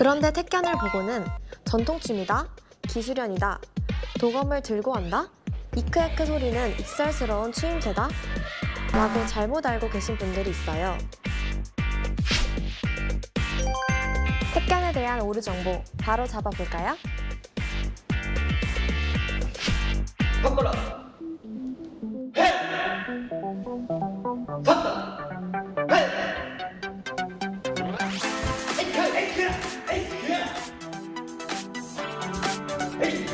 그런데 택견을 보고는 전통 취미다, 기술연이다, 도검을 들고 한다, 이크에크 소리는 익살스러운 추임새다 라고 잘못 알고 계신 분들이 있어요. 택견에 대한 오류 정보 바로 잡아볼까요? 바꿔라. 해. 섰다. 해.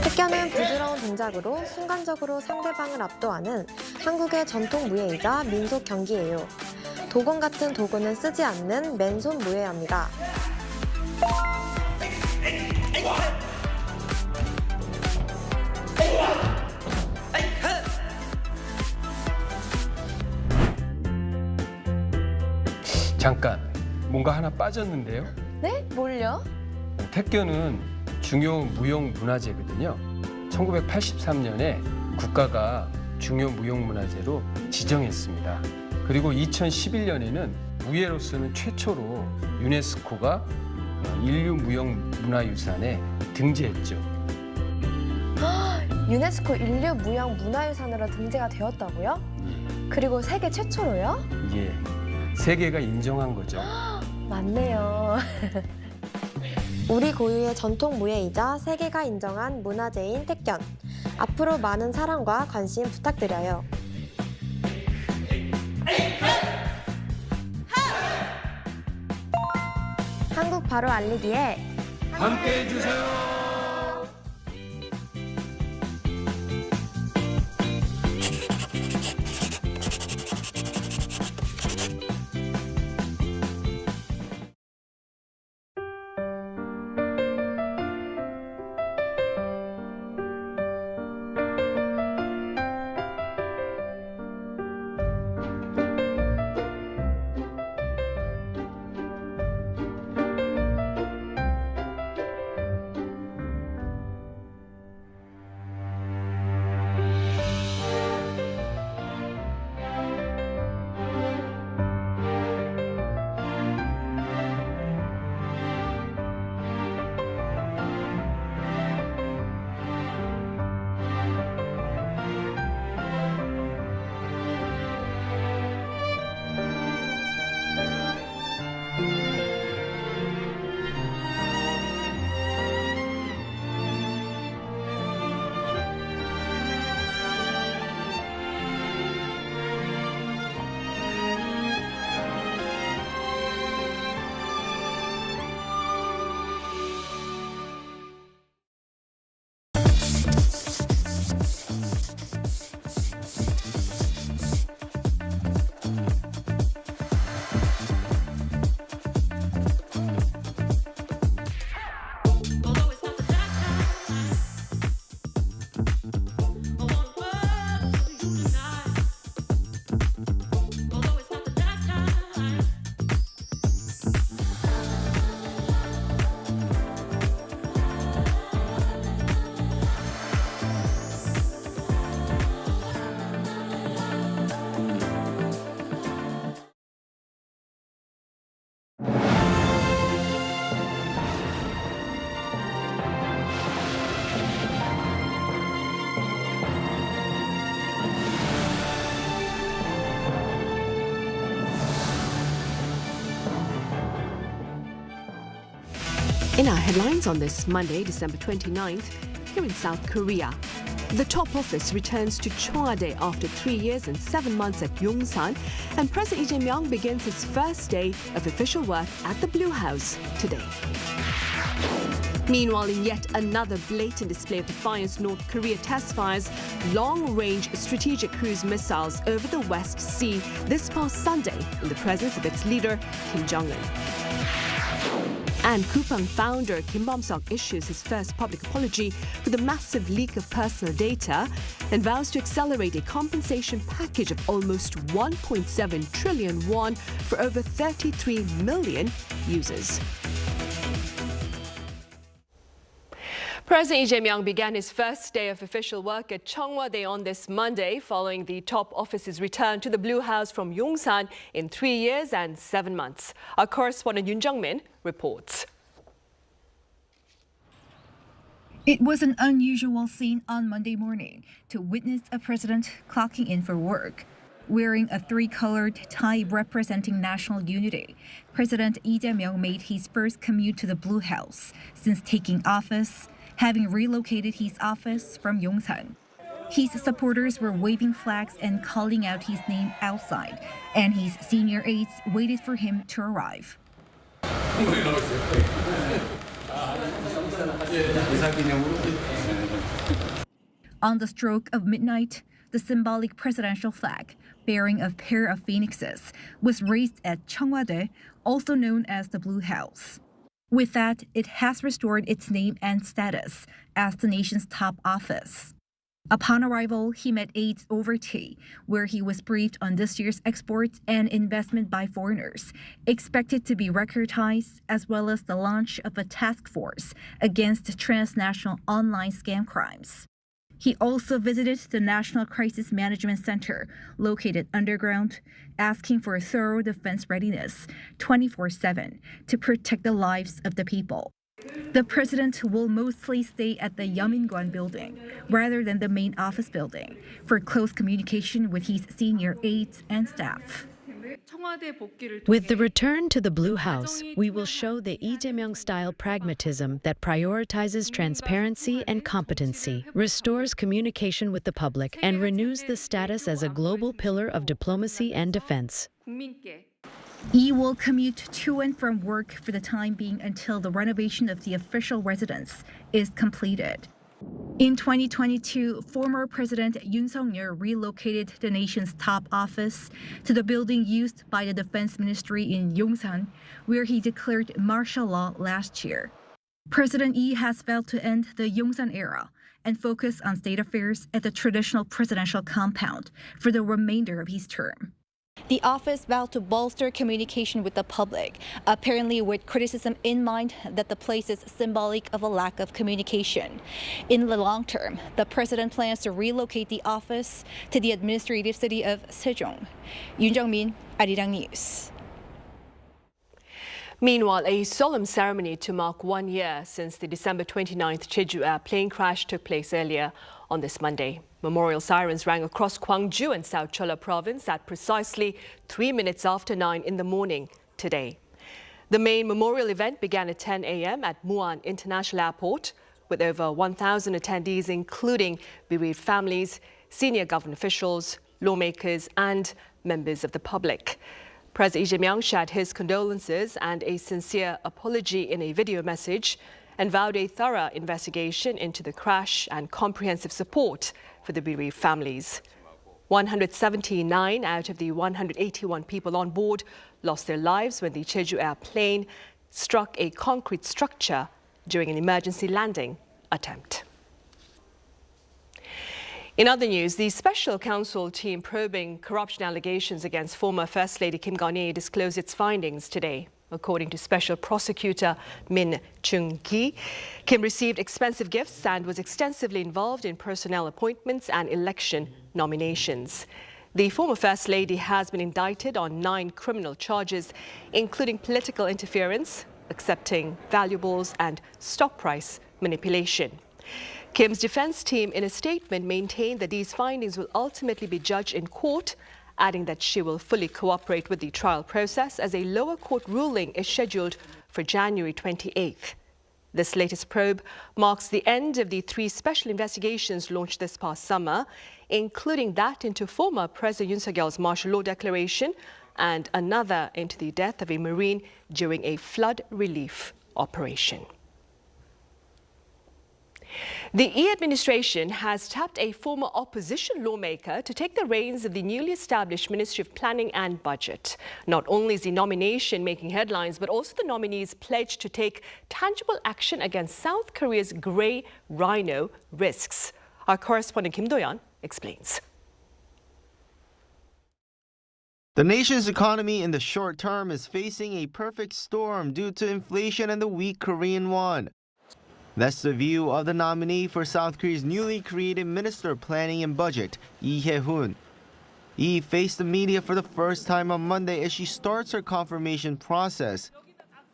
택견은 부드러운 동작으로 순간적으로 상대방을 압도하는 한국의 전통 무예이자 민속 경기예요. 도건 같은 도구는 쓰지 않는 맨손 무예입니다. 잠깐, 뭔가 하나 빠졌는데요? 네? 뭘요? 택견은 중요 무형 문화재거든요. 1983년에 국가가 중요 무형 문화재로 지정했습니다. 그리고 2011년에는 무예로서는 최초로 유네스코가 인류 무형 문화유산에 등재했죠. 유네스코 인류 무형 문화유산으로 등재가 되었다고요? 그리고 세계 최초로요? 예, 세계가 인정한 거죠. 맞네요. 우리 고유의 전통 무예이자 세계가 인정한 문화재인 택견. 앞으로 많은 사랑과 관심 부탁드려요. 한국 바로 알리기에 함께 해주세요. In our headlines on this Monday, December 29th, here in South Korea, the top office returns to Cheongwade after 3 years and 7 months at Yongsan, and President Lee Jae-myung begins his first day of official work at the Blue House today. Meanwhile, in yet another blatant display of defiance, North Korea test fires long-range strategic cruise missiles over the West Sea this past Sunday in the presence of its leader, Kim Jong-un. And Coupang founder Kim Bum-seok issues his first public apology for the massive leak of personal data and vows to accelerate a compensation package of almost 1.7 trillion won for over 33 million users. President Lee Jae-myung began his first day of official work at Cheongwade on this Monday, following the top office's return to the Blue House from Yongsan in 3 years and 7 months. Our correspondent Yoon Jung-min reports. It was an unusual scene on Monday morning to witness a president clocking in for work. Wearing a three-colored tie representing national unity, President Lee Jae-myung made his first commute to the Blue House since taking office, having relocated his office from Yongsan. His supporters were waving flags and calling out his name outside, and his senior aides waited for him to arrive. On the stroke of midnight, the symbolic presidential flag, bearing a pair of phoenixes, was raised at Cheongwade, also known as the Blue House. With that, it has restored its name and status as the nation's top office. Upon arrival, he met aides over tea, where he was briefed on this year's exports and investment by foreigners, expected to be record highs, as well as the launch of a task force against transnational online scam crimes. He also visited the National Crisis Management Center, located underground, asking for a thorough defense readiness 24/7 to protect the lives of the people. The president will mostly stay at the Yeomingwan building rather than the main office building for close communication with his senior aides and staff. With the return to the Blue House, we will show the Lee Jae-myung-style pragmatism that prioritizes transparency and competency, restores communication with the public, and renews the status as a global pillar of diplomacy and defense. Lee will commute to and from work for the time being until the renovation of the official residence is completed. In 2022, former President Yoon Suk-yeol relocated the nation's top office to the building used by the Defense Ministry in Yongsan, where he declared martial law last year. President Lee has vowed to end the Yongsan era and focus on state affairs at the traditional presidential compound for the remainder of his term. The office vowed to bolster communication with the public, apparently with criticism in mind that the place is symbolic of a lack of communication. In the long term, the president plans to relocate the office to the administrative city of Sejong. Yoon Jung-min, Arirang News. Meanwhile, a solemn ceremony to mark 1 year since the December 29th Jeju Air plane crash took place earlier on this Monday. Memorial sirens rang across Gwangju and South Cholla province at precisely 3 minutes after 9 in the morning today. The main memorial event began at 10 a.m. at Muan International Airport, with over 1,000 attendees, including bereaved families, senior government officials, lawmakers and members of the public. President Lee Jae-myung shared his condolences and a sincere apology in a video message and vowed a thorough investigation into the crash and comprehensive support for the bereaved families. 179 out of the 181 people on board lost their lives when the Jeju Air plane struck a concrete structure during an emergency landing attempt. In other news, the special counsel team probing corruption allegations against former First Lady Kim Keon Hee disclosed its findings today. According to Special Prosecutor Min Chung-gi, Kim received expensive gifts and was extensively involved in personnel appointments and election nominations. The former First Lady has been indicted on 9 criminal charges, including political interference, accepting valuables, and stock price manipulation. Kim's defense team, in a statement, maintained that these findings will ultimately be judged in court, adding that she will fully cooperate with the trial process as a lower court ruling is scheduled for January 28th. This latest probe marks the end of the 3 special investigations launched this past summer, including that into former President Yoon Suk-yeol's martial law declaration and another into the death of a Marine during a flood relief operation. The Lee administration has tapped a former opposition lawmaker to take the reins of the newly established Ministry of Planning and Budget. Not only is the nomination making headlines, but also the nominee's pledge to take tangible action against South Korea's grey rhino risks. Our correspondent Kim Do-yeon explains. The nation's economy in the short term is facing a perfect storm due to inflation and the weak Korean won. That's the view of the nominee for South Korea's newly created Minister of Planning and Budget, Lee Hae-hun. Lee faced the media for the first time on Monday as she starts her confirmation process.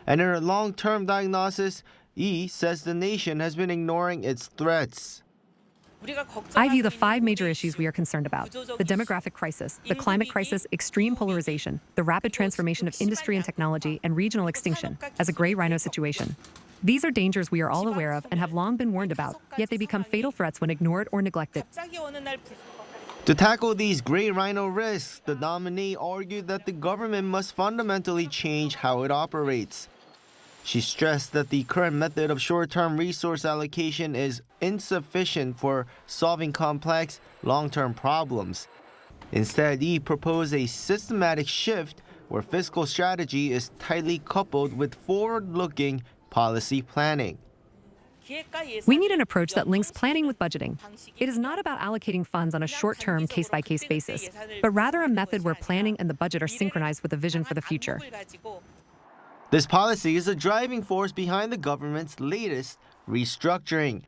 And in her long-term diagnosis, Hee says the nation has been ignoring its threats. I view the 5 major issues we are concerned about: the demographic crisis, the climate crisis, extreme polarization, the rapid transformation of industry and technology, and regional extinction as a gray rhino situation. These are dangers we are all aware of and have long been warned about, yet they become fatal threats when ignored or neglected. To tackle these gray rhino risks, the nominee argued that the government must fundamentally change how it operates. She stressed that the current method of short-term resource allocation is insufficient for solving complex, long-term problems. Instead, Hee proposed a systematic shift where fiscal strategy is tightly coupled with forward-looking policy planning. We need an approach that links planning with budgeting. It is not about allocating funds on a short-term, case-by-case basis, but rather a method where planning and the budget are synchronized with a vision for the future. This policy is a driving force behind the government's latest restructuring.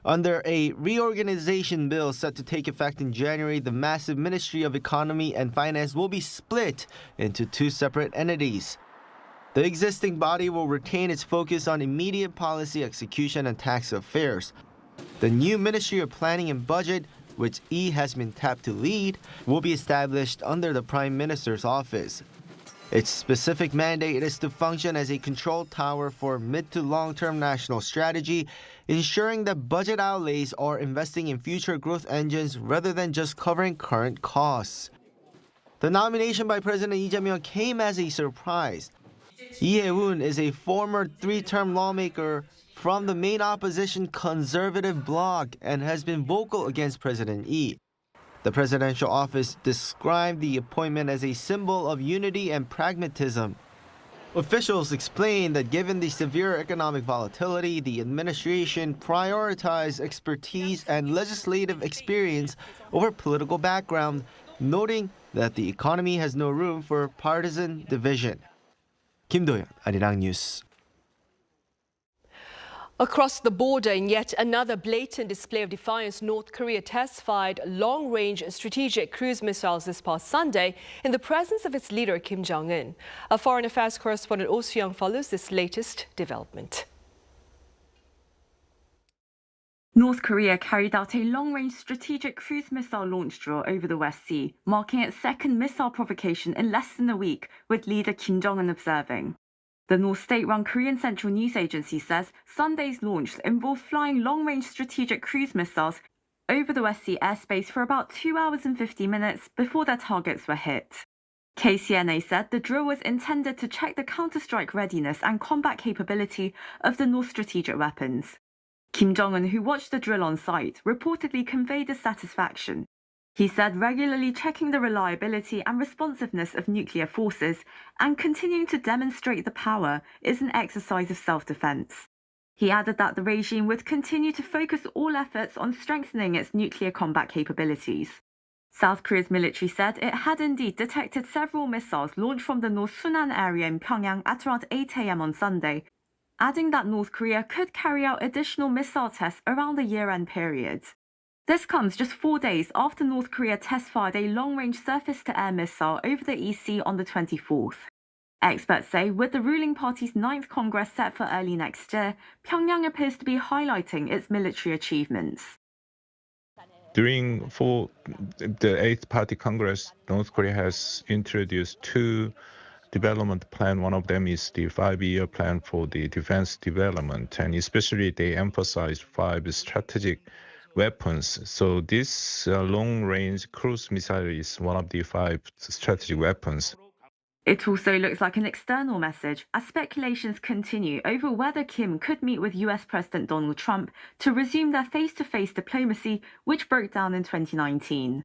Under a reorganization bill set to take effect in January, the massive Ministry of Economy and Finance will be split into 2 separate entities. The existing body will retain its focus on immediate policy execution and tax affairs. The new Ministry of Planning and Budget, which Hee has been tapped to lead, will be established under the Prime Minister's office. Its specific mandate is to function as a control tower for mid to long-term national strategy, ensuring that budget outlays are investing in future growth engines rather than just covering current costs. The nomination by President Lee Jae-myung came as a surprise. Lee Hae-woon is a former 3-term lawmaker from the main opposition conservative bloc and has been vocal against President Lee. The presidential office described the appointment as a symbol of unity and pragmatism. Officials explained that given the severe economic volatility, the administration prioritized expertise and legislative experience over political background, noting that the economy has no room for partisan division. Kim Do-yeon, Arirang News. Across the border, in yet another blatant display of defiance, North Korea test-fired long-range strategic cruise missiles this past Sunday in the presence of its leader, Kim Jong-un. Our foreign affairs correspondent Oh Soo-young follows this latest development. North Korea carried out a long-range strategic cruise missile launch drill over the West Sea, marking its second missile provocation in less than a week, with leader Kim Jong-un observing. The North state-run Korean Central News Agency says Sunday's launch involved flying long-range strategic cruise missiles over the West Sea airspace for about 2 hours and 50 minutes before their targets were hit. KCNA said the drill was intended to check the counter-strike readiness and combat capability of the North strategic weapons. Kim Jong-un, who watched the drill on site, reportedly conveyed his satisfaction. He said regularly checking the reliability and responsiveness of nuclear forces and continuing to demonstrate the power is an exercise of self-defense. He added that the regime would continue to focus all efforts on strengthening its nuclear combat capabilities. South Korea's military said it had indeed detected several missiles launched from the North Sunan area in Pyongyang at around 8 a.m. on Sunday, adding that North Korea could carry out additional missile tests around the year-end period. This comes just 4 days after North Korea test-fired a long-range surface-to-air missile over the East Sea on the 24th. Experts say with the ruling party's 9th Congress set for early next year, Pyongyang appears to be highlighting its military achievements. During the 8th Party Congress, North Korea has introduced 2 development plans. One of them is the 5-year plan for the defense development, and especially they emphasize 5 strategic weapons. So this long-range cruise missile is one of the 5 strategic weapons. It also looks like an external message as speculations continue over whether Kim could meet with US President Donald Trump to resume their face-to-face diplomacy, which broke down in 2019.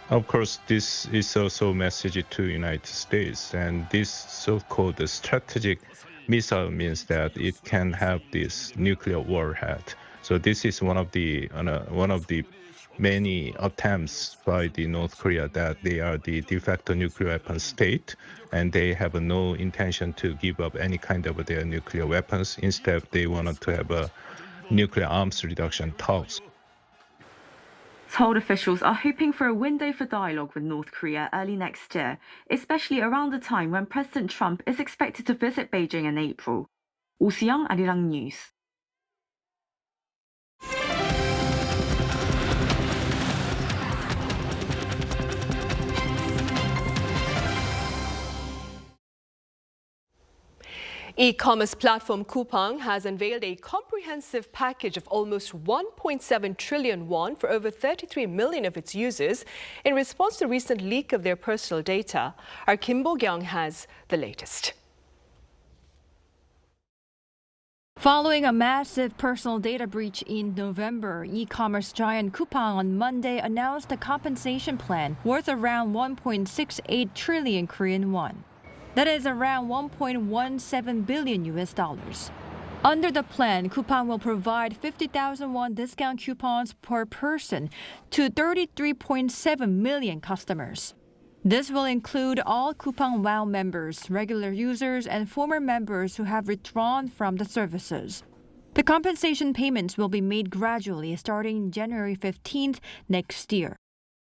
Of course, this is also a message to the United States, and this so-called strategic missile means that it can have this nuclear warhead. So this is one of the many attempts by the North Korea that they are the de facto nuclear weapon state, and they have no intention to give up any kind of their nuclear weapons. Instead, they wanted to have a nuclear arms reduction talks. Seoul officials are hoping for a window for dialogue with North Korea early next year, especially around the time when President Trump is expected to visit Beijing in April. 오수영, Arirang News. E-commerce platform Coupang has unveiled a comprehensive package of almost 1.7 trillion won for over 33 million of its users in response to a recent leak of their personal data. Our Kim Keon Hee has the latest. Following a massive personal data breach in November, e-commerce giant Coupang on Monday announced a compensation plan worth around 1.68 trillion Korean won. That is around 1.17 billion US dollars. Under the plan, Coupang will provide 50,000 won discount coupons per person to 33.7 million customers. This will include all Coupang WOW members, regular users, and former members who have withdrawn from the services. The compensation payments will be made gradually starting January 15th next year.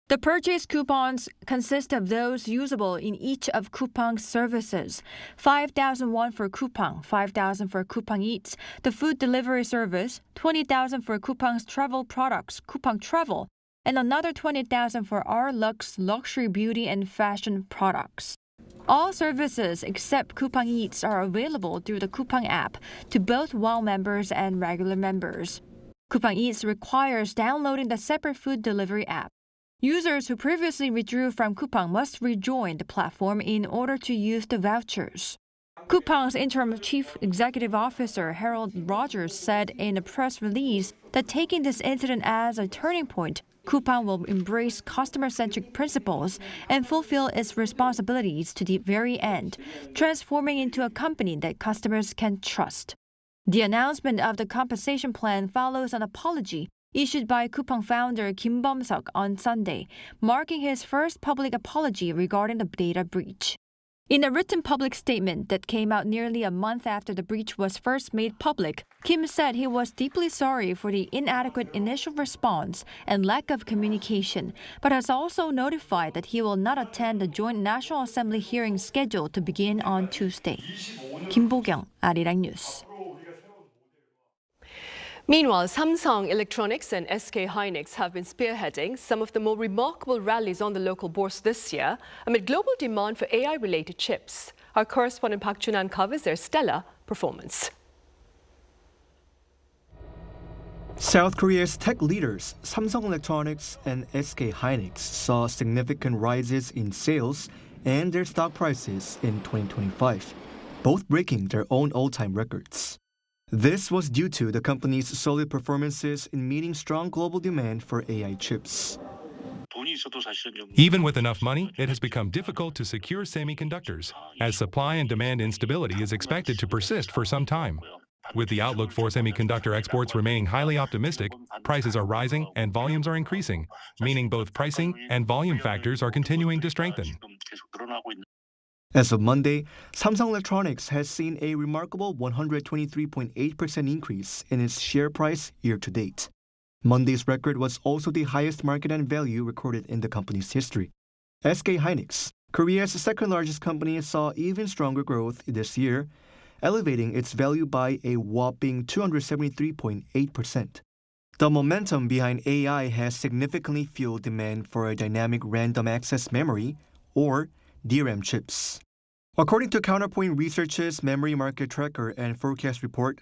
The purchase coupons consist of those usable in each of Coupang's services. 5,000 won for Coupang, 5,000 for Coupang Eats, the food delivery service, 20,000 for Coupang's travel products, Coupang Travel, and another 20,000 for our luxury beauty and fashion products. All services except Coupang Eats are available through the Coupang app to both WOW members and regular members. Coupang Eats requires downloading the separate food delivery app. Users who previously withdrew from Coupang must rejoin the platform in order to use the vouchers. Coupang's interim chief executive officer Harold Rogers said in a press release that taking this incident as a turning point, Coupang will embrace customer-centric principles and fulfill its responsibilities to the very end, transforming into a company that customers can trust. The announcement of the compensation plan follows an apology issued by Coupang founder Kim Keon-seok on Sunday, marking his first public apology regarding the data breach. In a written public statement that came out nearly a month after the breach was first made public, Kim said he was deeply sorry for the inadequate initial response and lack of communication, but has also notified that he will not attend the joint National Assembly hearing scheduled to begin on Tuesday. Kim Keon, Arirang News. Meanwhile, Samsung Electronics and SK hynix have been spearheading some of the more remarkable rallies on the local bourse this year amid global demand for AI-related chips. Our correspondent Park Junan covers their stellar performance. South Korea's tech leaders, Samsung Electronics and SK hynix, saw significant rises in sales and their stock prices in 2025, both breaking their own all-time records. This was due to the company's solid performances in meeting strong global demand for AI chips. Even with enough money, it has become difficult to secure semiconductors, as supply and demand instability is expected to persist for some time. With the outlook for semiconductor exports remaining highly optimistic, prices are rising and volumes are increasing, meaning both pricing and volume factors are continuing to strengthen. As of Monday, Samsung Electronics has seen a remarkable 123.8% increase in its share price year-to-date. Monday's record was also the highest market end value recorded in the company's history. SK hynix, Korea's second-largest company, saw even stronger growth this year, elevating its value by a whopping 273.8%. The momentum behind AI has significantly fueled demand for dynamic random access memory, or DRAM chips. According to Counterpoint Research's memory market tracker and forecast report,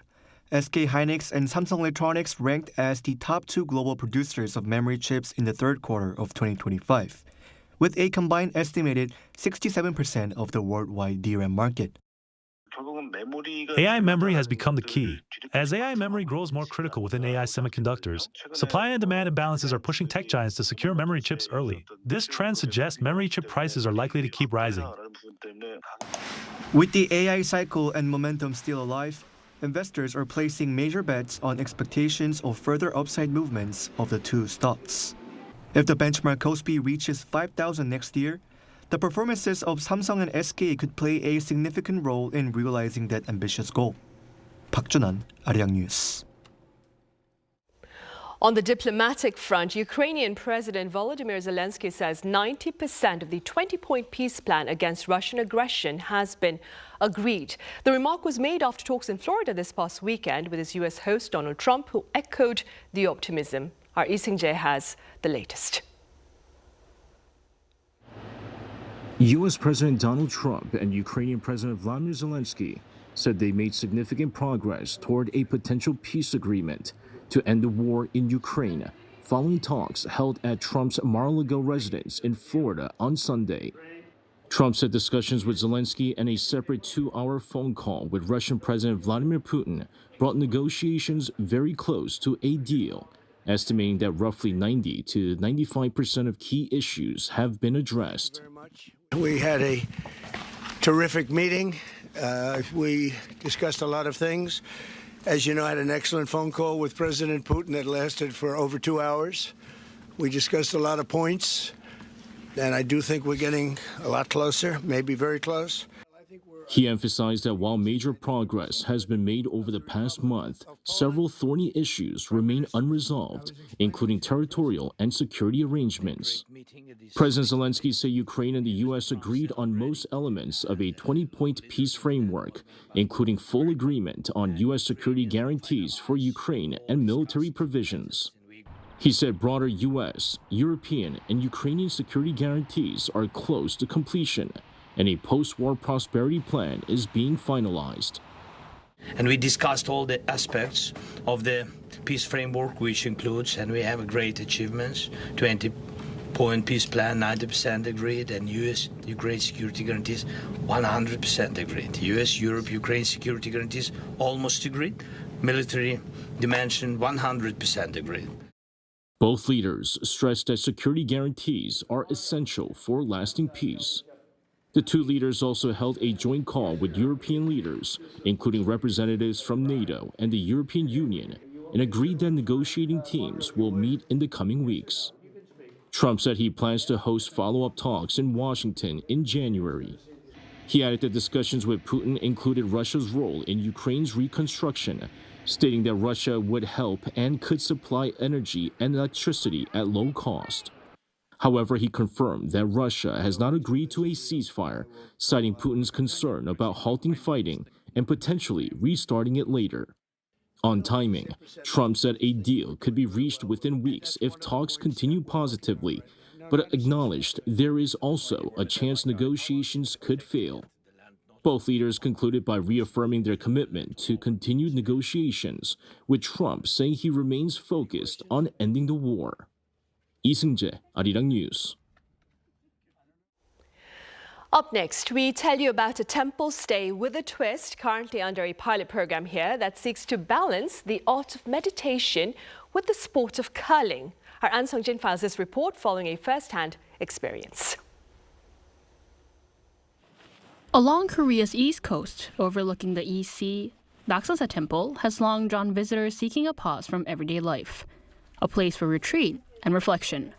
SK hynix and Samsung Electronics ranked as the top two global producers of memory chips in the third quarter of 2025, with a combined estimated 67% of the worldwide DRAM market. AI memory has become the key. As AI memory grows more critical within AI semiconductors, supply and demand imbalances are pushing tech giants to secure memory chips early. This trend suggests memory chip prices are likely to keep rising. With the AI cycle and momentum still alive, investors are placing major bets on expectations of further upside movements of the two stocks. If the benchmark Kospi reaches 5,000 next year, the performances of Samsung and SK could play a significant role in realizing that ambitious goal. Park Junan, Arirang News. On the diplomatic front, Ukrainian President Volodymyr Zelenskyy says 90% of the 20-point peace plan against Russian aggression has been agreed. The remark was made after talks in Florida this past weekend with his U.S. host Donald Trump, who echoed the optimism. Our Ising-jae has the latest. U.S. President Donald Trump and Ukrainian President Vladimir Zelenskyy said they made significant progress toward a potential peace agreement to end the war in Ukraine, following talks held at Trump's Mar-a-Lago residence in Florida on Sunday. Trump said discussions with Zelenskyy and a separate 2-hour phone call with Russian President Vladimir Putin brought negotiations very close to a deal, estimating that roughly 90 to 95% of key issues have been addressed. We had a terrific meeting. We discussed a lot of things. As you know, I had an excellent phone call with President Putin that lasted for over 2 hours. We discussed a lot of points, and I do think we're getting a lot closer, maybe very close. He emphasized that while major progress has been made over the past month, several thorny issues remain unresolved, including territorial and security arrangements. President Zelenskyy said Ukraine and the U.S. agreed on most elements of a 20-point peace framework, including full agreement on U.S. security guarantees for Ukraine and military provisions. He said broader U.S., European, and Ukrainian security guarantees are close to completion, and a post-war prosperity plan is being finalized. And we discussed all the aspects of the peace framework, which includes, and we have great achievements, 20-point peace plan, 90% agreed, and U.S.-Ukraine security guarantees, 100% agreed. U.S.-Europe-Ukraine security guarantees, almost agreed. Military dimension, 100% agreed. Both leaders stressed that security guarantees are essential for lasting peace. The two leaders also held a joint call with European leaders, including representatives from NATO and the European Union, and agreed that negotiating teams will meet in the coming weeks. Trump said he plans to host follow-up talks in Washington in January. He added that discussions with Putin included Russia's role in Ukraine's reconstruction, stating that Russia would help and could supply energy and electricity at low cost. However, he confirmed that Russia has not agreed to a ceasefire, citing Putin's concern about halting fighting and potentially restarting it later. On timing, Trump said a deal could be reached within weeks if talks continue positively, but acknowledged there is also a chance negotiations could fail. Both leaders concluded by reaffirming their commitment to continued negotiations, with Trump saying he remains focused on ending the war. Ising-jae, Arirang News. Up next, we tell you about a temple stay with a twist, currently under a pilot program here that seeks to balance the art of meditation with the sport of curling. Our An Sung-jin files this report following a first-hand experience. Along Korea's east coast, overlooking the East Sea, Naksansa Temple has long drawn visitors seeking a pause from everyday life, a place for retreat and reflection.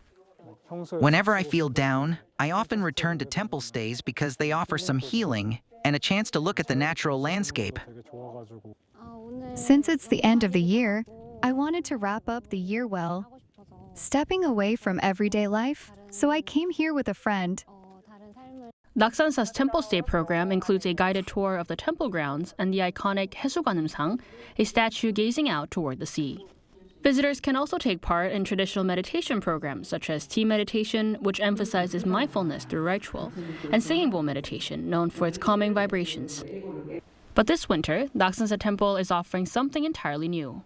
Whenever I feel down, I often return to temple stays because they offer some healing and a chance to look at the natural landscape. Since it's the end of the year, I wanted to wrap up the year well, stepping away from everyday life, so I came here with a friend. Naksansa's temple stay program includes a guided tour of the temple grounds and the iconic 해수관음상, a statue gazing out toward the sea. Visitors can also take part in traditional meditation programs such as tea meditation, which emphasizes mindfulness through ritual, and singing bowl meditation, known for its calming vibrations. But this winter, Naksansa Temple is offering something entirely new.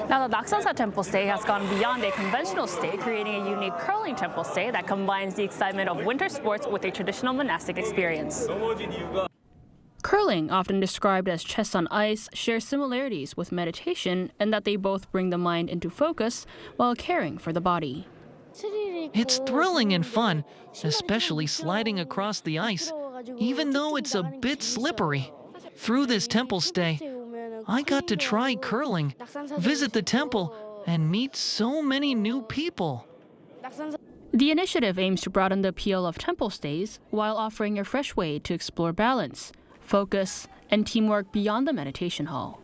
Now, the Naksansa Temple stay has gone beyond a conventional stay, creating a unique curling temple stay that combines the excitement of winter sports with a traditional monastic experience. Curling, often described as chess on ice, shares similarities with meditation in that they both bring the mind into focus while caring for the body. It's thrilling and fun, especially sliding across the ice, even though it's a bit slippery. Through this temple stay, I got to try curling, visit the temple, and meet so many new people. The initiative aims to broaden the appeal of temple stays while offering a fresh way to explore balance, focus, and teamwork beyond the meditation hall.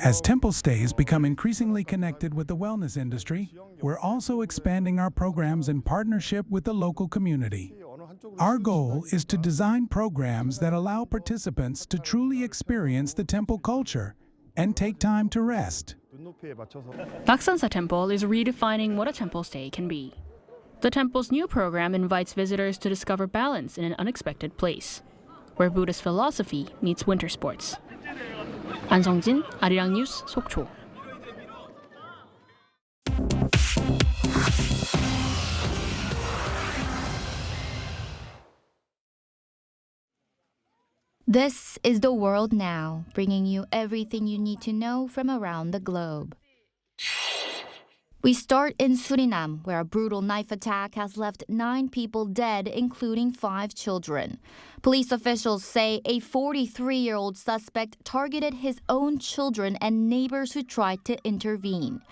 As temple stays become increasingly connected with the wellness industry, we're also expanding our programs in partnership with the local community. Our goal is to design programs that allow participants to truly experience the temple culture and take time to rest. Naksansa Temple is redefining what a temple stay can be. The temple's new program invites visitors to discover balance in an unexpected place, where Buddhist philosophy meets winter sports. 안성진, Arirang News, 속초. This is The World Now, bringing you everything you need to know from around the globe. We start in Suriname, where a brutal knife attack has left 9 people dead, including 5 children. Police officials say a 43-year-old suspect targeted his own children and neighbors who tried to intervene.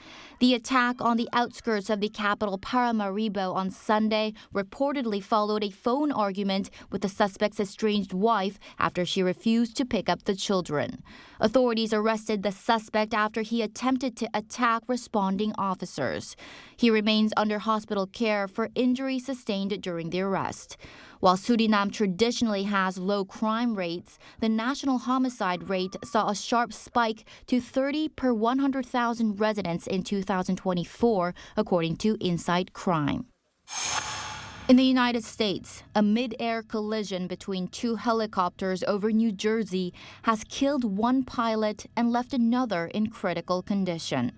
The attack on the outskirts of the capital Paramaribo on Sunday reportedly followed a phone argument with the suspect's estranged wife after she refused to pick up the children. Authorities arrested the suspect after he attempted to attack responding officers. He remains under hospital care for injuries sustained during the arrest. While Suriname traditionally has low crime rates, the national homicide rate saw a sharp spike to 30 per 100,000 residents in 2024, according to Inside Crime. In the United States, a mid-air collision between 2 helicopters over New Jersey has killed 1 pilot and left another in critical condition.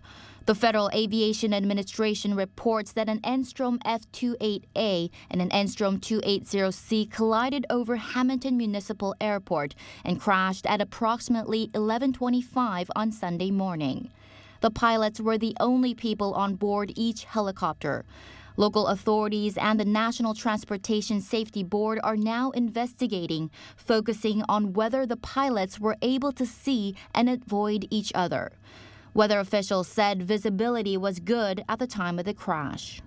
The Federal Aviation Administration reports that an Enstrom F-28A and an Enstrom 280C collided over Hamilton Municipal Airport and crashed at approximately 11:25 on Sunday morning. The pilots were the only people on board each helicopter. Local authorities and the National Transportation Safety Board are now investigating, focusing on whether the pilots were able to see and avoid each other. Weather officials said visibility was good at the time of the crash.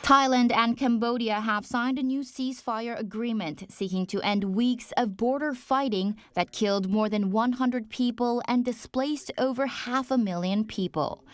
Thailand and Cambodia have signed a new ceasefire agreement seeking to end weeks of border fighting that killed more than 100 people and displaced over 500,000 people.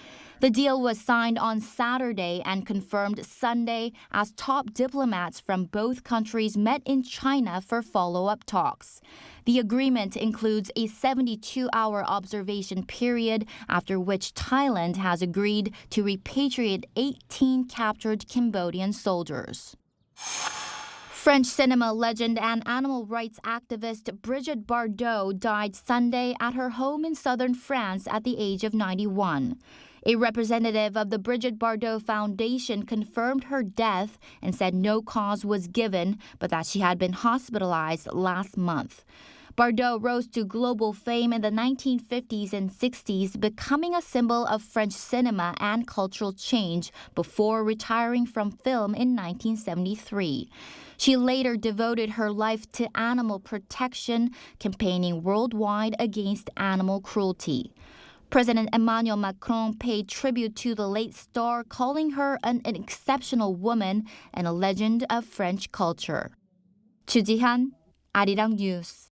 The deal was signed on Saturday and confirmed Sunday as top diplomats from both countries met in China for follow-up talks. The agreement includes a 72-hour observation period, after which Thailand has agreed to repatriate 18 captured Cambodian soldiers. French cinema legend and animal rights activist Brigitte Bardot died Sunday at her home in southern France at the age of 91. A representative of the Brigitte Bardot Foundation confirmed her death and said no cause was given, but that she had been hospitalized last month. Bardot rose to global fame in the 1950s and 60s, becoming a symbol of French cinema and cultural change before retiring from film in 1973. She later devoted her life to animal protection, campaigning worldwide against animal cruelty. President Emmanuel Macron paid tribute to the late star, calling her an exceptional woman and a legend of French culture. Chu Ji-han, Arirang News.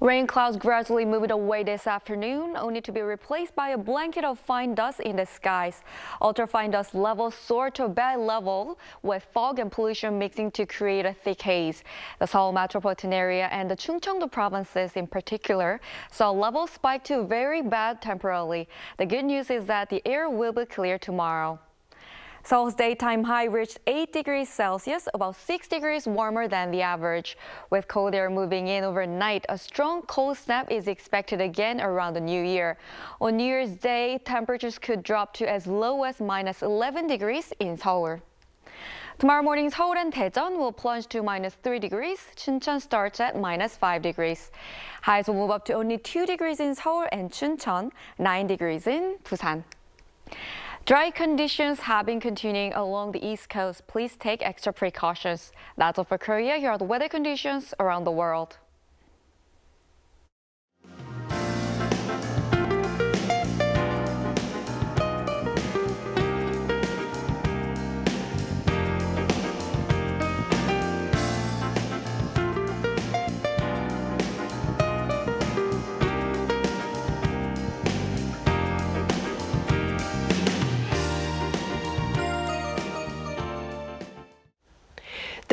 Rain clouds gradually moved away this afternoon, only to be replaced by a blanket of fine dust in the skies. Ultrafine dust levels soared to a bad level, with fog and pollution mixing to create a thick haze. The Seoul metropolitan area and the Chungcheongdo provinces in particular saw levels spike to very bad temporarily. The good news is that the air will be clear tomorrow. Seoul's daytime high reached 8 degrees Celsius, about 6 degrees warmer than the average. With cold air moving in overnight, a strong cold snap is expected again around the new year. On New Year's Day, temperatures could drop to as low as minus 11 degrees in Seoul. Tomorrow morning, Seoul and Daejeon will plunge to minus 3 degrees. Chuncheon starts at minus 5 degrees. Highs will move up to only 2 degrees in Seoul and Chuncheon, 9 degrees in Busan. Dry conditions have been continuing along the East Coast. Please take extra precautions. That's all for Korea. Here are the weather conditions around the world.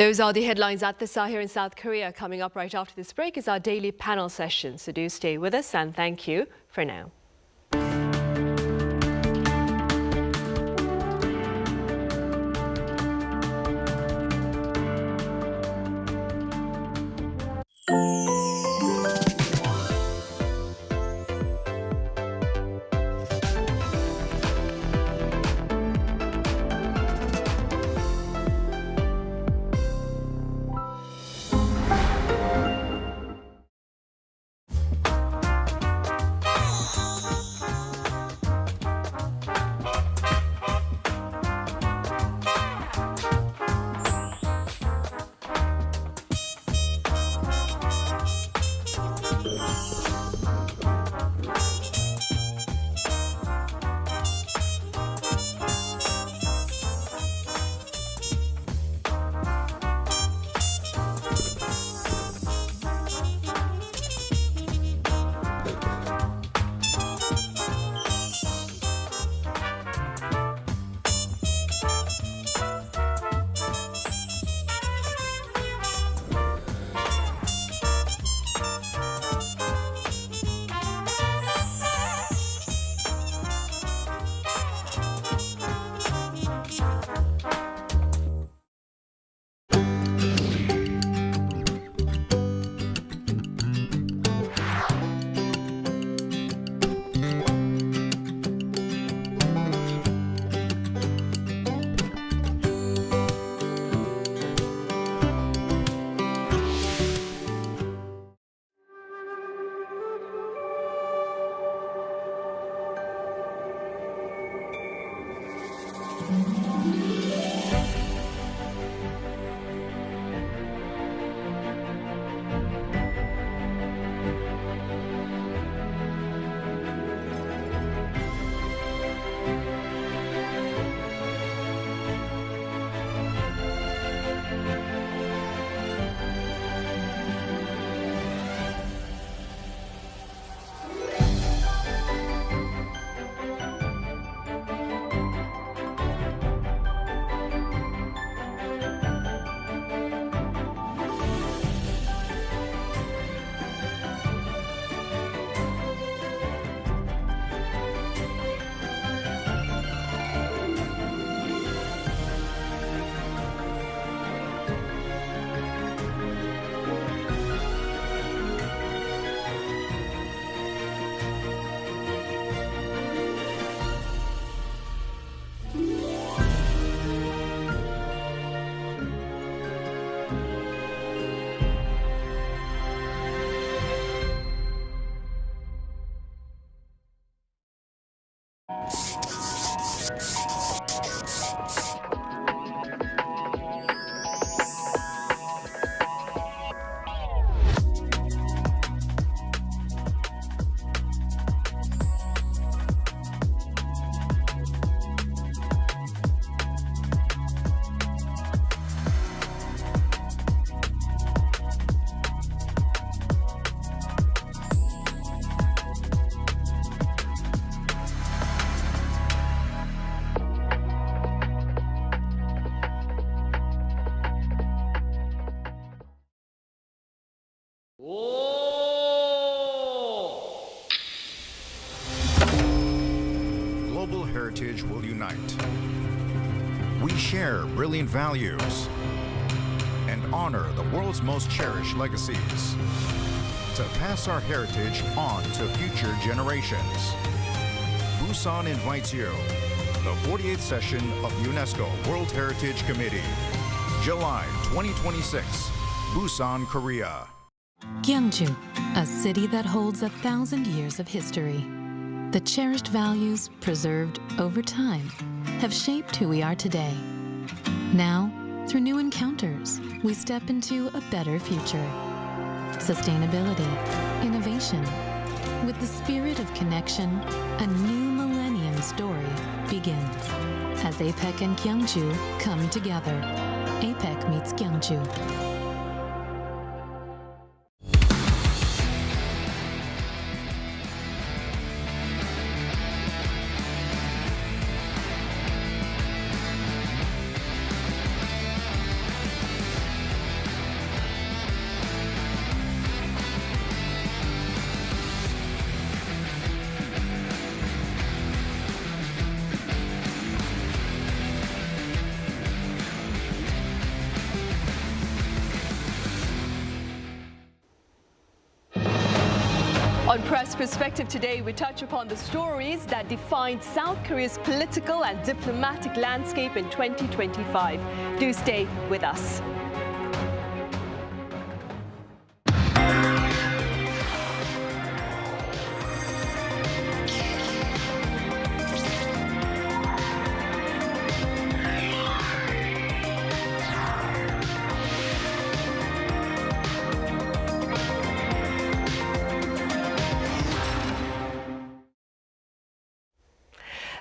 Those are the headlines at this hour here in South Korea. Coming up right after this break is our daily panel session. So do stay with us, and thank you for now. Global heritage will unite. We share brilliant values and honor the world's most cherished legacies to pass our heritage on to future generations. Busan invites you. The 48th session of UNESCO World Heritage Committee, July 2026, Busan, Korea. Gyeongju, a city that holds 1,000 years of history. The cherished values preserved over time have shaped who we are today. Now, through new encounters, we step into a better future. Sustainability, innovation. With the spirit of connection, a new millennium story begins. As APEC and Gyeongju come together. APEC meets Gyeongju. Press Perspective today, we touch upon the stories that defined South Korea's political and diplomatic landscape in 2025. Do stay with us.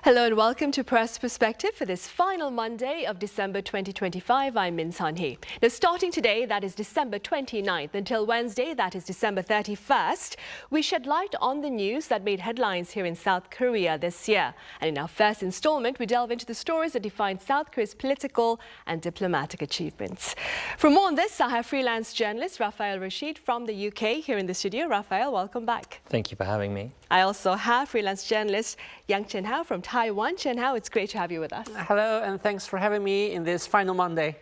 Hello and welcome to Press Perspective for this final Monday of December 2025. I'm Min Hee. Now, starting today, that is December 29th, until Wednesday, that is December 31st, we shed light on the news that made headlines here in South Korea this year. And in our first installment, we delve into the stories that define South Korea's political and diplomatic achievements. For more on this, I have freelance journalist Raphael Rashid from the UK here in the studio. Raphael, welcome back. Thank you for having me. I also have freelance journalist Yang Chen-hao from Taiwan. Chen-hao, it's great to have you with us. Hello, and thanks for having me in this final Monday.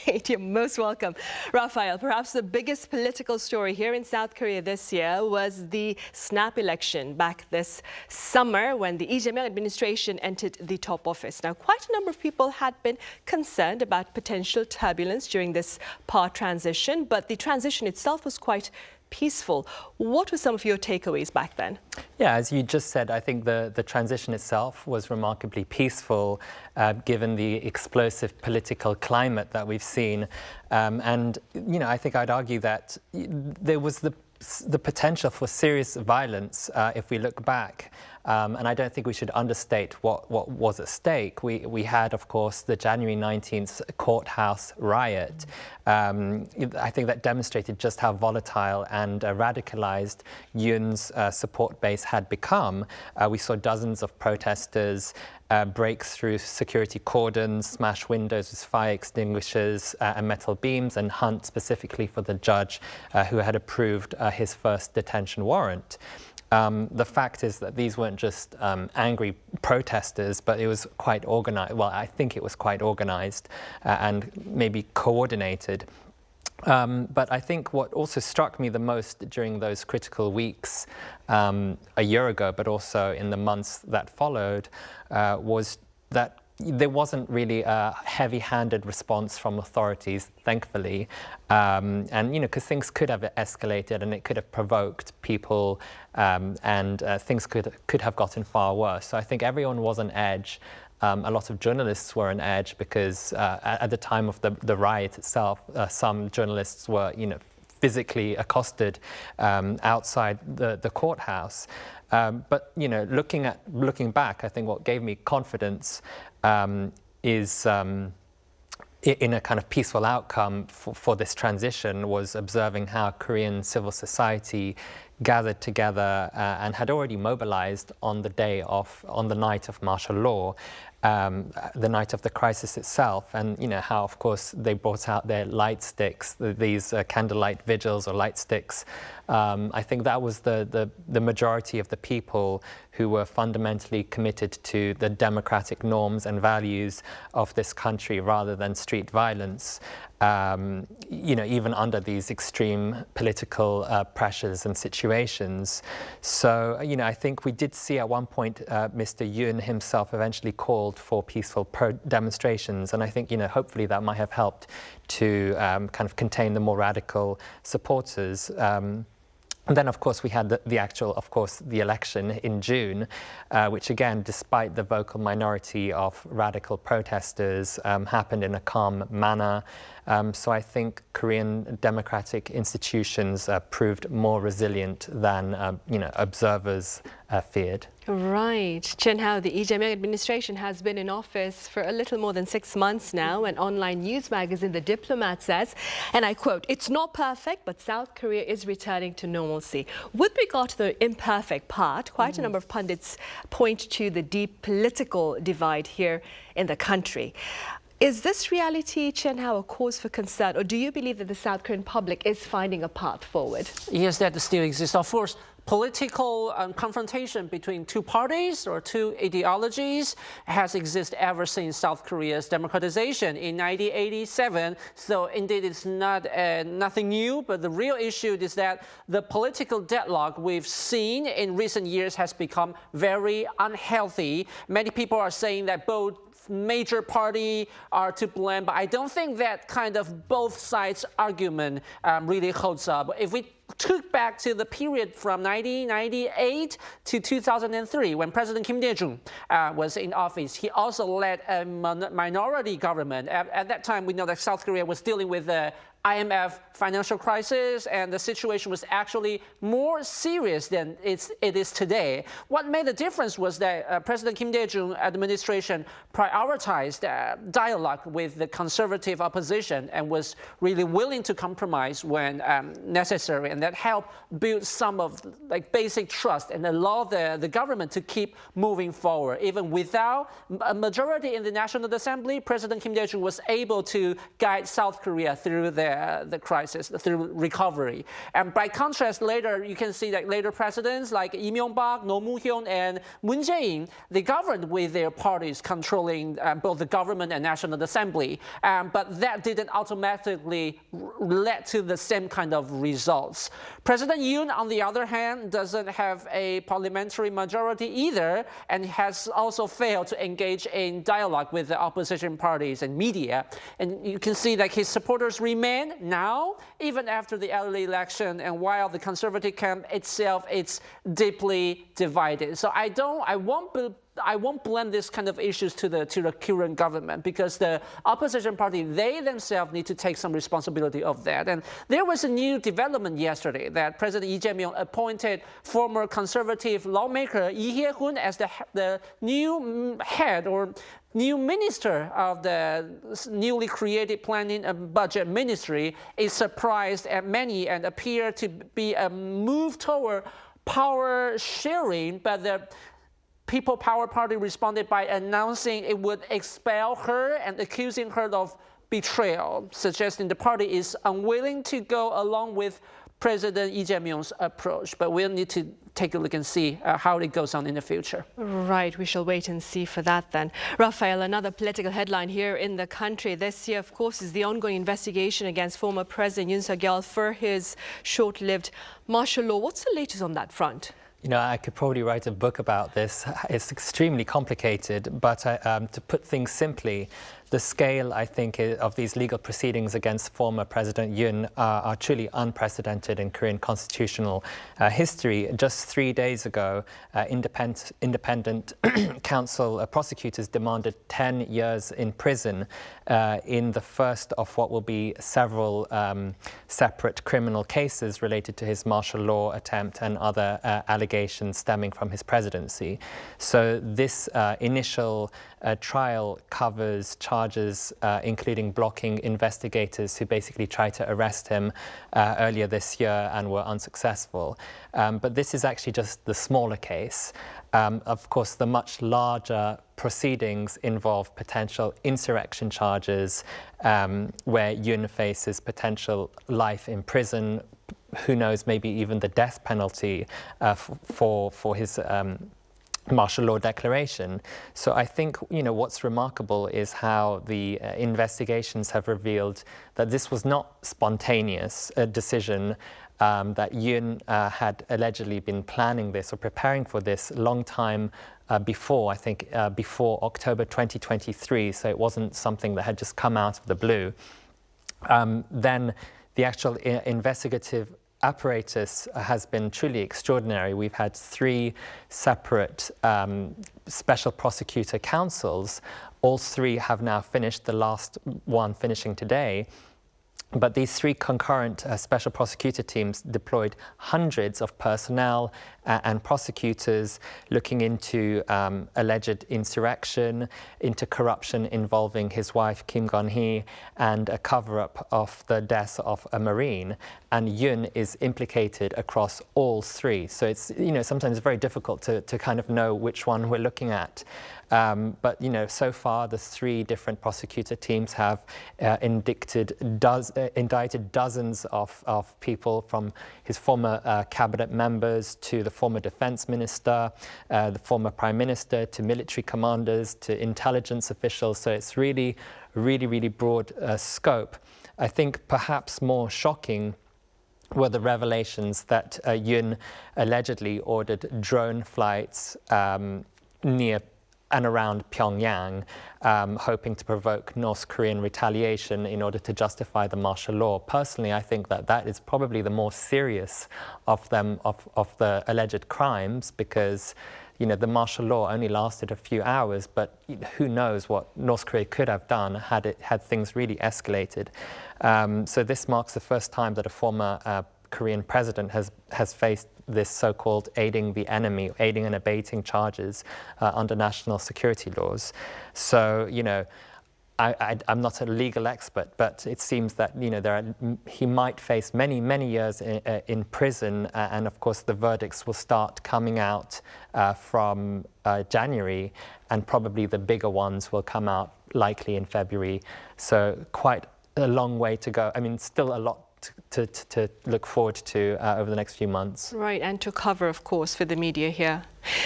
Right, you're most welcome. Raphael, perhaps the biggest political story here in South Korea this year was the snap election back this summer when the Lee Jae-myung administration entered the top office. Now, quite a number of people had been concerned about potential turbulence during this power transition, but the transition itself was quite peaceful. What were some of your takeaways back then? Yeah, as you just said, I think the transition itself was remarkably peaceful, given the explosive political climate that we've seen. And, you know, I think I'd argue that there was the potential for serious violence if we look back. And I don't think we should understate what was at stake. We had, of course, the January 19th courthouse riot. I think that demonstrated just how volatile and radicalized Yoon's support base had become. We saw dozens of protesters break through security cordons, smash windows with fire extinguishers and metal beams, and hunt specifically for the judge who had approved his first detention warrant. The fact is that these weren't just angry protesters, but it was quite organized. Well, I think it was quite organized and maybe coordinated. But I think what also struck me the most during those critical weeks a year ago, but also in the months that followed, was that there wasn't really a heavy-handed response from authorities, thankfully, and you know, because things could have escalated and it could have provoked people, and things could have gotten far worse. So I think everyone was on edge. A lot of journalists were on edge because at the time of the riot itself, some journalists were, you know, physically accosted outside the courthouse. But you know, looking back, I think what gave me confidence is in a kind of peaceful outcome for this transition was observing how Korean civil society gathered together and had already mobilized on the night of martial law, the night of the crisis itself, and you know how, of course, they brought out their light sticks, these candlelight vigils or light sticks. I think that was the majority of the people who were fundamentally committed to the democratic norms and values of this country rather than street violence. You know, even under these extreme political pressures and situations. So, you know, I think we did see at one point Mr. Yoon himself eventually called for peaceful demonstrations, and I think, you know, hopefully that might have helped to kind of contain the more radical supporters. And then, of course, we had the election in June, which again, despite the vocal minority of radical protesters, happened in a calm manner. So I think Korean democratic institutions proved more resilient than, you know, observers feared. Right. Chen-hao, the Lee Jae-myung administration has been in office for a little more than 6 months now, and online news magazine The Diplomat says, and I quote, "It's not perfect, but South Korea is returning to normalcy." With regard to the imperfect part, quite a number of pundits point to the deep political divide here in the country. Is this reality, Chen-hao, a cause for concern, or do you believe that the South Korean public is finding a path forward? Yes, that still exists. Of course, political confrontation between two parties or two ideologies has existed ever since South Korea's democratization in 1987. So indeed, it's not nothing new, but the real issue is that the political deadlock we've seen in recent years has become very unhealthy. Many people are saying that both major party are to blame, but I don't think that kind of both sides argument really holds up. If we took back to the period from 1998 to 2003, when President Kim Dae-jung was in office, he also led a minority government. At that time, we know that South Korea was dealing with the IMF financial crisis, and the situation was actually more serious than it is today. What made the difference was that President Kim Dae-jung administration prioritized dialogue with the conservative opposition and was really willing to compromise when necessary, and that helped build some of basic trust and allow the government to keep moving forward. Even without a majority in the National Assembly, President Kim Dae-jung was able to guide South Korea through the crisis, through recovery. And by contrast, later you can see that later presidents like Lee Myung-bak, Roh Moo-hyun, and Moon Jae-in, they governed with their parties controlling both the government and National Assembly. But that didn't automatically lead to the same kind of results. President Yoon, on the other hand, doesn't have a parliamentary majority either, and has also failed to engage in dialogue with the opposition parties and media. And you can see that his supporters remain now, even after the early election, and while the conservative camp itself is deeply divided. So I won't blame this kind of issues to the current government, because the opposition party, they themselves need to take some responsibility of that. And there was a new development yesterday that President Lee Jae-myung appointed former conservative lawmaker Lee Hye-hun as the new head or new minister of the newly created Planning and Budget Ministry. Is surprised at many and appear to be a move toward power sharing, but the People Power Party responded by announcing it would expel her and accusing her of betrayal, suggesting the party is unwilling to go along with President Lee Jae-myung's approach. But we'll need to take a look and see how it goes on in the future. Right, we shall wait and see for that then. Raphael, another political headline here in the country this year, of course, is the ongoing investigation against former President Yoon Suk-yeol for his short-lived martial law. What's the latest on that front? You know, I could probably write a book about this. It's extremely complicated, but to put things simply, the scale, I think, of these legal proceedings against former President Yoon are truly unprecedented in Korean constitutional history. Just 3 days ago, independent counsel prosecutors demanded 10 years in prison in the first of what will be several separate criminal cases related to his martial law attempt and other allegations stemming from his presidency. So this initial trial covers charges including blocking investigators who basically tried to arrest him earlier this year and were unsuccessful. But this is actually just the smaller case. Of course, the much larger proceedings involve potential insurrection charges where Yoon faces potential life in prison, who knows, maybe even the death penalty for his martial law declaration. So I think, you know, what's remarkable is how the investigations have revealed that this was not spontaneous decision, that Yoon had allegedly been planning this or preparing for this long time before, I think before October 2023, so it wasn't something that had just come out of the blue. Then the actual investigative apparatus has been truly extraordinary. We've had 3 separate special prosecutor counsels. All 3 have now finished, the last one finishing today. But these 3 concurrent special prosecutor teams deployed hundreds of personnel and prosecutors looking into alleged insurrection, into corruption involving his wife Kim Keon Hee, and a cover-up of the death of a Marine. And Yoon is implicated across all 3. So it's, you know, sometimes very difficult to kind of know which one we're looking at. But so far the 3 different prosecutor teams have indicted dozens of people, from his former cabinet members to the former defense minister, the former prime minister, to military commanders, to intelligence officials. So it's really broad scope. I think perhaps more shocking were the revelations that Yoon allegedly ordered drone flights near and around Pyongyang, hoping to provoke North Korean retaliation in order to justify the martial law. Personally, I think that is probably the more serious of them, of the alleged crimes, because the martial law only lasted a few hours, but who knows what North Korea could have done had things really escalated. So this marks the first time that a former Korean president has faced this so-called aiding the enemy, aiding and abetting charges under national security laws. So, I'm not a legal expert, but it seems that he might face many years in prison, and of course the verdicts will start coming out from January, and probably the bigger ones will come out likely in February. So quite a long way to go. I mean, still a lot to look forward to over the next few months. Right, and to cover, of course, for the media here.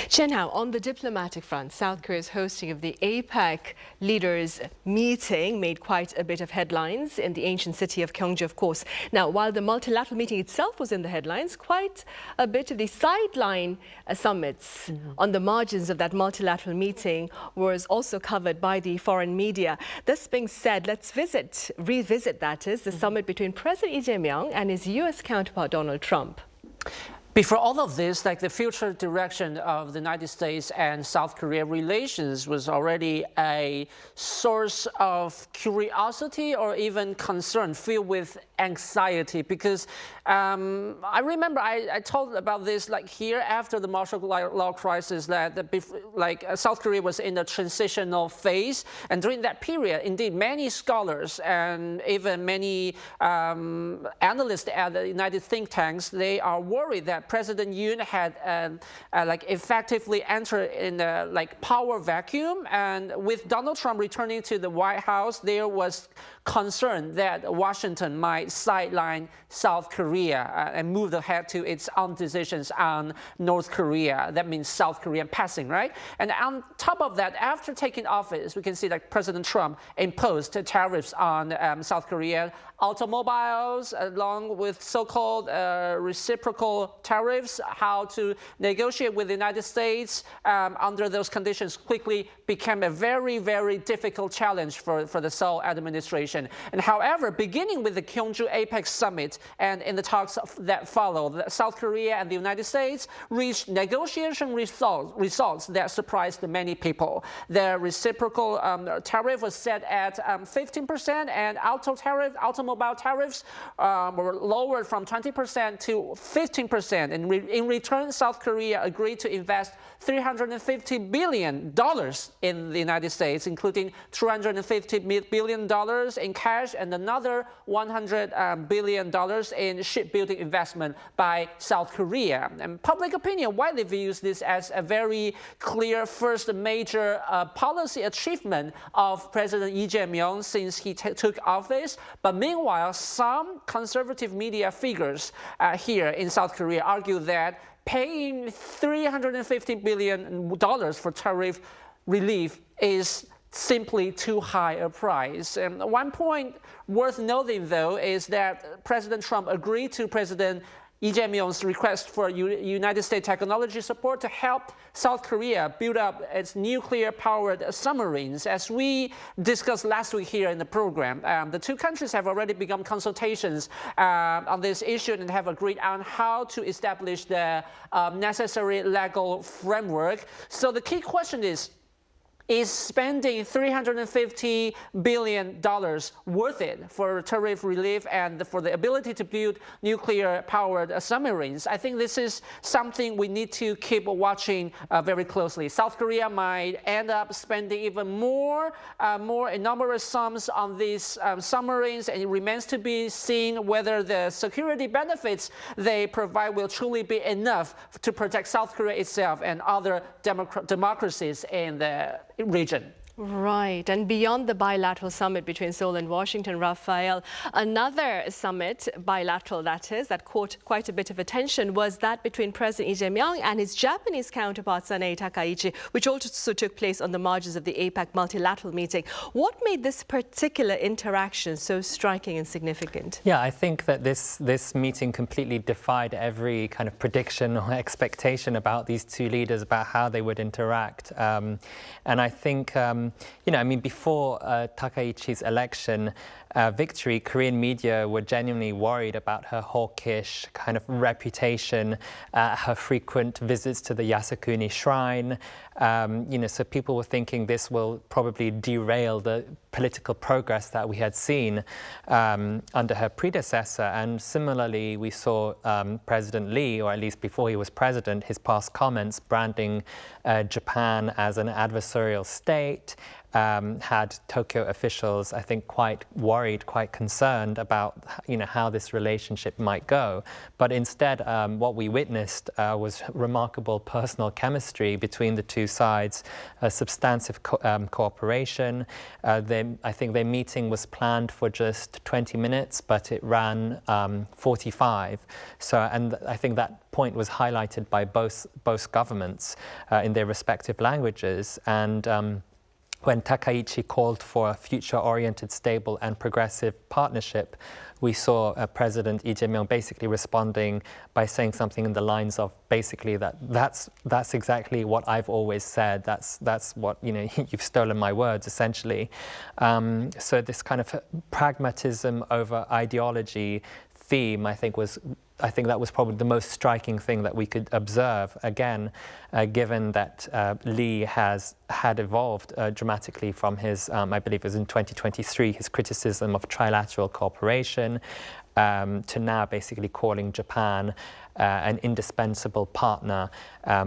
Chen Hao, on the diplomatic front, South Korea's hosting of the APEC leaders meeting made quite a bit of headlines in the ancient city of Gyeongju, of course. Now, while the multilateral meeting itself was in the headlines, quite a bit of the sideline summits on the margins of that multilateral meeting was also covered by the foreign media. This being said, let's revisit the summit between President Lee Jae-myung and his U.S. counterpart Donald Trump. Before all of this, the future direction of the United States and South Korea relations was already a source of curiosity or even concern, filled with anxiety, because I remember I told about this here after the martial law crisis, that South Korea was in a transitional phase, and during that period, indeed, many scholars and even many analysts at the United think tanks, they are worried that President Yoon had effectively entered in a power vacuum, and with Donald Trump returning to the White House, there was concern that Washington might sideline South Korea and move ahead to its own decisions on North Korea. That means South Korea passing, right? And on top of that, after taking office, we can see that President Trump imposed tariffs on South Korean automobiles, along with so-called reciprocal tariffs. How to negotiate with the United States under those conditions quickly became a very difficult challenge for the Seoul administration. And however, beginning with the Gyeongju APEC summit and in the talks that followed, South Korea and the United States reached negotiation results that surprised many people. The reciprocal tariff was set at 15%, and automobile tariffs were lowered from 20% to 15%. And in return, South Korea agreed to invest $350 billion in the United States, including $250 billion in cash and another $100 billion in shipbuilding investment by South Korea. And public opinion widely views this as a very clear first major policy achievement of President Lee Jae-myung since he took office. But meanwhile, some conservative media figures here in South Korea argue that paying $350 billion for tariff relief is simply too high a price. And one point worth noting, though, is that President Trump agreed to President Lee Jae-myung's request for United States technology support to help South Korea build up its nuclear-powered submarines. As we discussed last week here in the program, the two countries have already begun consultations on this issue and have agreed on how to establish the necessary legal framework. So the key question is, is spending $350 billion worth it for tariff relief and for the ability to build nuclear-powered submarines. I think this is something we need to keep watching very closely. South Korea might end up spending even more enormous sums on these submarines, and it remains to be seen whether the security benefits they provide will truly be enough to protect South Korea itself and other democracies in the region. Right, and beyond the bilateral summit between Seoul and Washington, Raphael, another summit, bilateral that is, that caught quite a bit of attention was that between President Lee Jae-myung and his Japanese counterpart Sanei Takaichi, which also took place on the margins of the APEC multilateral meeting. What made this particular interaction so striking and significant? Yeah, I think that this meeting completely defied every kind of prediction or expectation about these two leaders, about how they would interact. And I think you know, I mean, before Takaichi's election victory, Korean media were genuinely worried about her hawkish kind of reputation, her frequent visits to the Yasukuni shrine. You know, so people were thinking this will probably derail the political progress that we had seen under her predecessor. And similarly, we saw President Lee, or at least before he was president, his past comments branding Japan as an adversarial state, had Tokyo officials, I think, quite worried, quite concerned about, you know, how this relationship might go. But instead, what we witnessed was remarkable personal chemistry between the two sides, substantive cooperation. I think their meeting was planned for just 20 minutes, but it ran 45. So, and I think that point was highlighted by both governments in their respective languages. And when Takaichi called for a future-oriented, stable and progressive partnership, we saw President Lee Jae-myung basically responding by saying something in the lines of basically that's exactly what I've always said. That's what, you know, you've stolen my words, essentially. So this kind of pragmatism over ideology theme, I think that was probably the most striking thing that we could observe, again, given that Lee had evolved dramatically from his, I believe it was in 2023, his criticism of trilateral cooperation, to now basically calling Japan an indispensable partner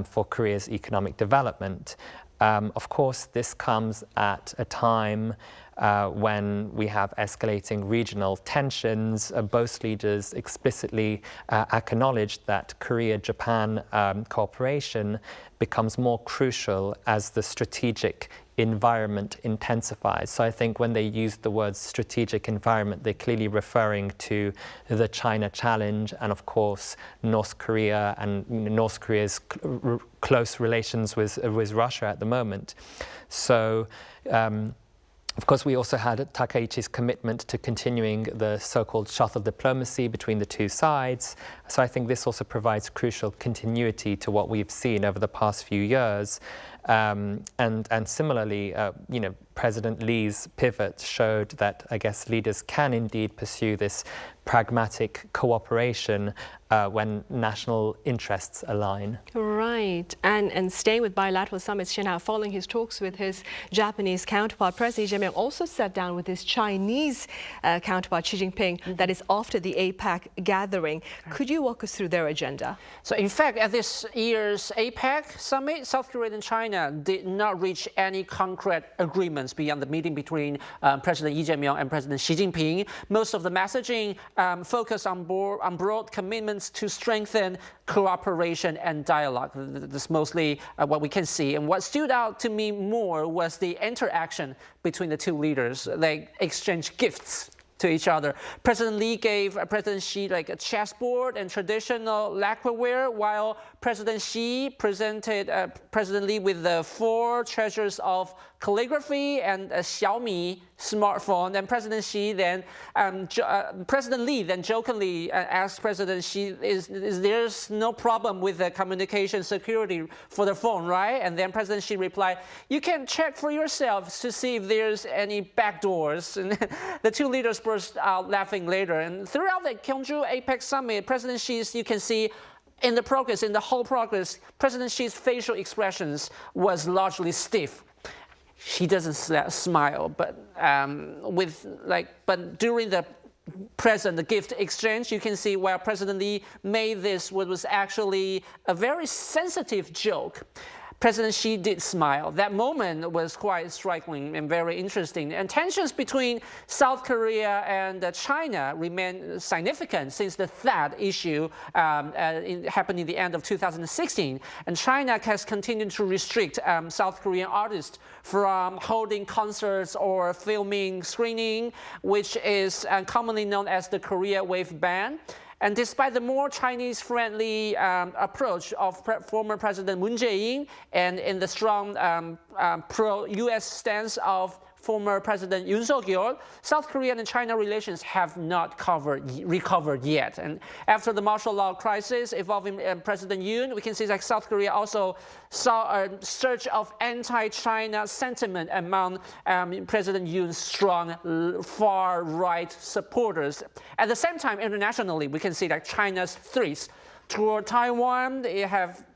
for Korea's economic development. Of course, this comes at a time when we have escalating regional tensions. Both leaders explicitly acknowledged that Korea-Japan cooperation becomes more crucial as the strategic environment intensifies. So I think when they use the word strategic environment, they're clearly referring to the China challenge and, of course, North Korea and North Korea's close relations with Russia at the moment. So of course, we also had Takaichi's commitment to continuing the so-called shuttle diplomacy between the two sides. So I think this also provides crucial continuity to what we've seen over the past few years. And similarly, you know, President Lee's pivot showed that, I guess, leaders can indeed pursue this pragmatic cooperation when national interests align. Right, and staying with bilateral summits, Shin-ha, following his talks with his Japanese counterpart, President Lee Jae-myung also sat down with his Chinese counterpart, Xi Jinping, that is after the APEC gathering. Could you walk us through their agenda? So in fact, at this year's APEC summit, South Korea and China did not reach any concrete agreements beyond the meeting between President Lee Jae-myung and President Xi Jinping. Most of the messaging focused on broad commitments to strengthen cooperation and dialogue. That's mostly what we can see. And what stood out to me more was the interaction between the two leaders. They exchanged gifts to each other. President Lee gave President Xi like a chessboard and traditional lacquerware, while President Xi presented President Lee with the 4 treasures of calligraphy and a Xiaomi smartphone. And President Xi then, President Lee then jokingly asked President Xi, is there's no problem with the communication security for the phone, right? And then President Xi replied, you can check for yourself to see if there's any backdoors. And the two leaders burst out laughing later. And throughout the Gyeongju APEC summit, President Xi's, you can see, in the whole progress, President Xi's facial expressions was largely stiff. She doesn't smile, but but during the gift exchange, you can see where President Lee made this, what was actually a very sensitive joke. President Xi did smile. That moment was quite striking and very interesting. And tensions between South Korea and China remain significant since the THAAD issue happened in the end of 2016. And China has continued to restrict South Korean artists from holding concerts or filming screening, which is commonly known as the Korea Wave ban. And despite the more Chinese-friendly approach of former President Moon Jae-in and in the strong pro-U.S. stance of former President Yoon Suk-yeol, South Korean and China relations have not recovered yet. And after the martial law crisis involving President Yoon, we can see that South Korea also saw a surge of anti-China sentiment among President Yoon's strong far-right supporters. At the same time, internationally, we can see that China's threats toward Taiwan, they have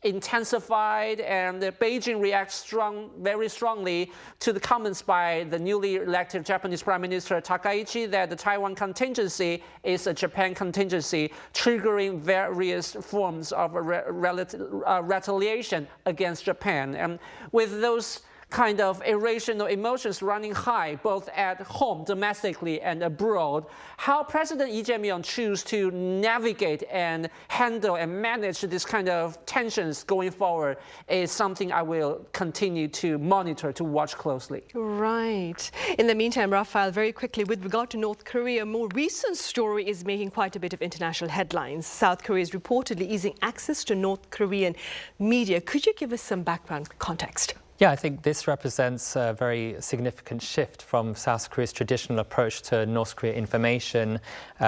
intensified, and Beijing reacts very strongly to the comments by the newly elected Japanese Prime Minister Takaichi that the Taiwan contingency is a Japan contingency, triggering various forms of retaliation against Japan. And with those kind of irrational emotions running high, both at home, domestically, and abroad, how President Lee Jae-myung choose to navigate and handle and manage this kind of tensions going forward is something I will continue to monitor, to watch closely. Right. In the meantime, Raphael, very quickly, with regard to North Korea, a more recent story is making quite a bit of international headlines. South Korea is reportedly easing access to North Korean media. Could you give us some background context? Yeah, I think this represents a very significant shift from South Korea's traditional approach to North Korea information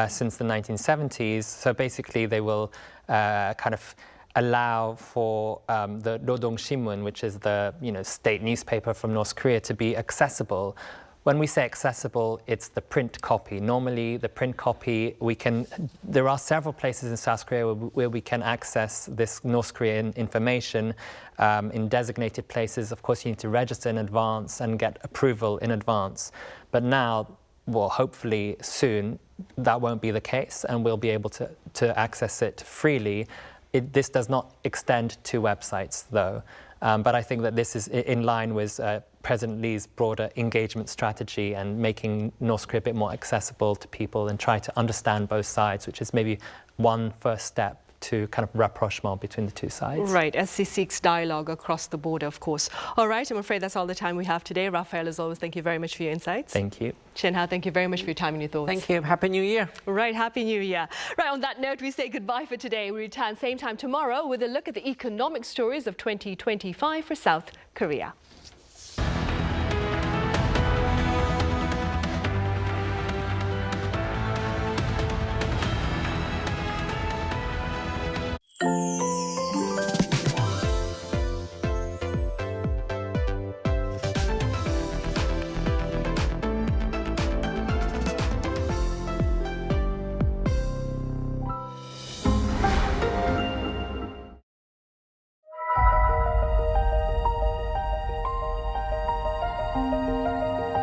since the 1970s. So basically, they will kind of allow for the Rodong Sinmun, which is the state newspaper from North Korea, to be accessible. When we say accessible, it's the print copy. Normally, the print copy, there are several places in South Korea where we can access this North Korean information in designated places. Of course, you need to register in advance and get approval in advance. But now, well, hopefully soon, that won't be the case, and we'll be able to access it freely. This does not extend to websites, though. But I think that this is in line with President Lee's broader engagement strategy and making North Korea a bit more accessible to people and try to understand both sides, which is maybe one first step to kind of rapprochement between the two sides. Right, as he seeks dialogue across the border, of course. All right, I'm afraid that's all the time we have today. Raphael, as always, thank you very much for your insights. Thank you. Chen Ha, thank you very much for your time and your thoughts. Thank you. Happy New Year. Right, Happy New Year. Right, on that note, we say goodbye for today. We return same time tomorrow with a look at the economic stories of 2025 for South Korea.